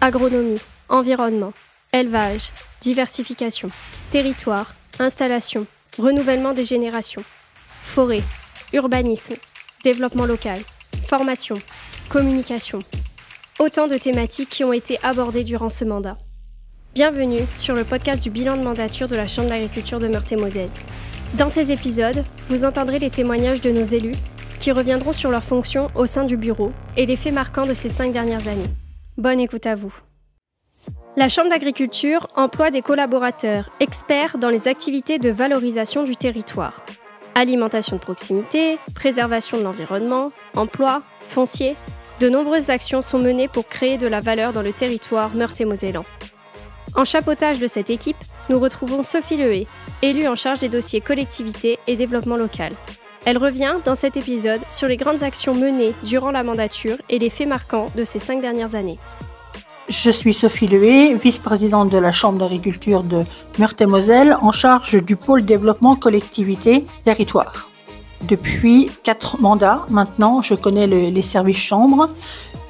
Agronomie, environnement, élevage, diversification, territoire, installation, renouvellement des générations, forêt, urbanisme, développement local, formation, communication. Autant de thématiques qui ont été abordées durant ce mandat. Bienvenue sur le podcast du bilan de mandature de la Chambre d'agriculture de Meurthe-et-Moselle. Dans ces épisodes, vous entendrez les témoignages de nos élus qui reviendront sur leurs fonctions au sein du bureau et les faits marquants de ces 5 dernières années. Bonne écoute à vous. La Chambre d'agriculture emploie des collaborateurs experts dans les activités de valorisation du territoire. Alimentation de proximité, préservation de l'environnement, emploi, foncier. De nombreuses actions sont menées pour créer de la valeur dans le territoire meurthe-et-mosellan. En chapeautage de cette équipe, nous retrouvons Sophie Lehé, élue en charge des dossiers collectivité et développement local. Elle revient dans cet épisode sur les grandes actions menées durant la mandature et les faits marquants de ces 5 dernières années. Je suis Sophie Lehé, vice-présidente de la Chambre d'agriculture de Meurthe-et-Moselle, en charge du pôle développement collectivité territoire. Depuis 4 mandats maintenant, je connais les services chambres.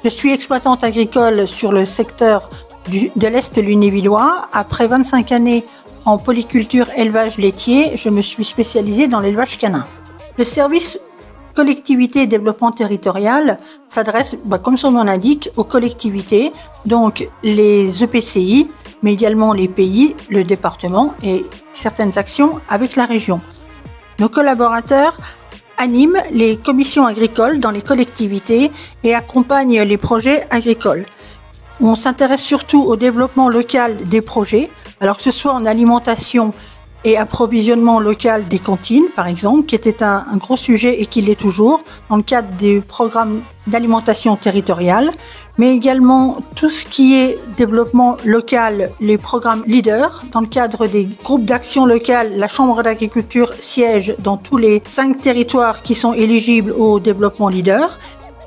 Je suis exploitante agricole sur le secteur de l'Est lunévillois. Après 25 années en polyculture élevage laitier, je me suis spécialisée dans l'élevage canin. Le service collectivité et développement territorial s'adresse, comme son nom l'indique, aux collectivités, donc les EPCI, mais également les pays, le département et certaines actions avec la région. Nos collaborateurs animent les commissions agricoles dans les collectivités et accompagnent les projets agricoles. On s'intéresse surtout au développement local des projets, alors que ce soit en alimentation et approvisionnement local des cantines, par exemple, qui était un gros sujet et qui l'est toujours, dans le cadre des programmes d'alimentation territoriale, mais également tout ce qui est développement local, les programmes leaders. Dans le cadre des groupes d'action locale, la Chambre d'agriculture siège dans tous les 5 territoires qui sont éligibles au développement leader.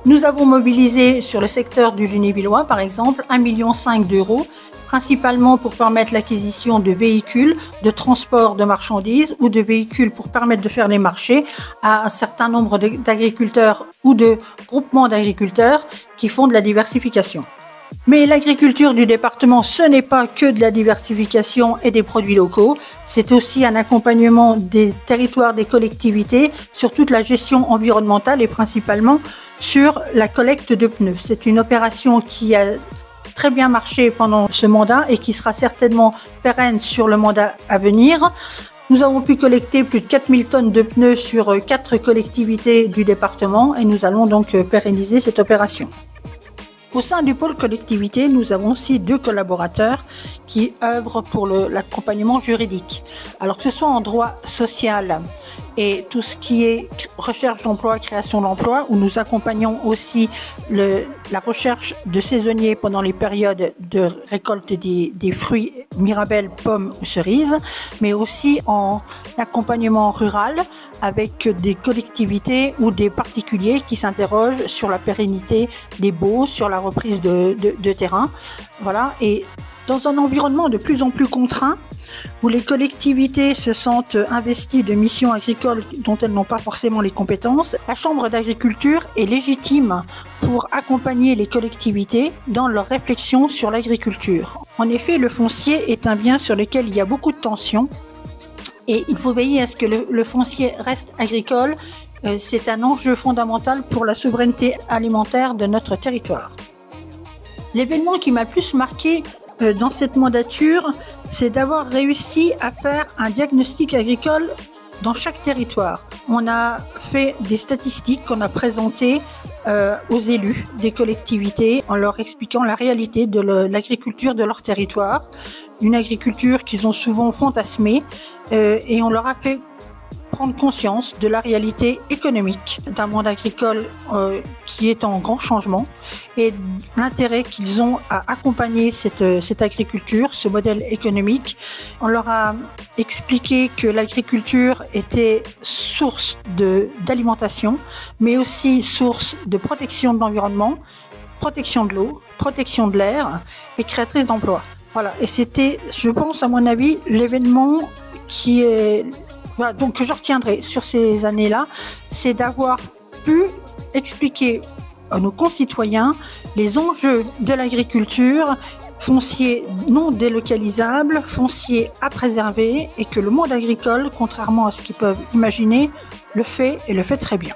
Nous avons mobilisé sur le secteur du Lunévillois, par exemple, 1,5 million d'euros, principalement pour permettre l'acquisition de véhicules de transport de marchandises ou de véhicules pour permettre de faire les marchés à un certain nombre d'agriculteurs ou de groupements d'agriculteurs qui font de la diversification. Mais l'agriculture du département, ce n'est pas que de la diversification et des produits locaux, c'est aussi un accompagnement des territoires, des collectivités sur toute la gestion environnementale et principalement sur la collecte de pneus. C'est une opération qui a très bien marché pendant ce mandat et qui sera certainement pérenne sur le mandat à venir. Nous avons pu collecter plus de 4000 tonnes de pneus sur 4 collectivités du département et nous allons donc pérenniser cette opération. Au sein du pôle collectivité, nous avons aussi 2 collaborateurs qui œuvrent pour l'accompagnement juridique. Alors que ce soit en droit social et tout ce qui est recherche d'emploi, création d'emploi, où nous accompagnons aussi la recherche de saisonniers pendant les périodes de récolte des fruits, mirabelles, pommes ou cerises, mais aussi en accompagnement rural avec des collectivités ou des particuliers qui s'interrogent sur la pérennité des baux, sur la reprise de terrain. Voilà. Et dans un environnement de plus en plus contraint, où les collectivités se sentent investies de missions agricoles dont elles n'ont pas forcément les compétences, la Chambre d'agriculture est légitime pour accompagner les collectivités dans leur réflexion sur l'agriculture. En effet, le foncier est un bien sur lequel il y a beaucoup de tensions et il faut veiller à ce que le foncier reste agricole. C'est un enjeu fondamental pour la souveraineté alimentaire de notre territoire. L'événement qui m'a le plus marqué dans cette mandature, c'est d'avoir réussi à faire un diagnostic agricole dans chaque territoire. On a fait des statistiques qu'on a présentées aux élus des collectivités en leur expliquant la réalité de l'agriculture de leur territoire, une agriculture qu'ils ont souvent fantasmée et on leur a fait prendre conscience de la réalité économique d'un monde agricole qui est en grand changement et l'intérêt qu'ils ont à accompagner cette agriculture, ce modèle économique. On leur a expliqué que l'agriculture était source d'alimentation, mais aussi source de protection de l'environnement, protection de l'eau, protection de l'air et créatrice d'emplois. Voilà, et c'était, je pense, à mon avis, l'événement qui est... Voilà, donc que je retiendrai sur ces années-là, c'est d'avoir pu expliquer à nos concitoyens les enjeux de l'agriculture, foncier non délocalisable, foncier à préserver, et que le monde agricole, contrairement à ce qu'ils peuvent imaginer, le fait et le fait très bien.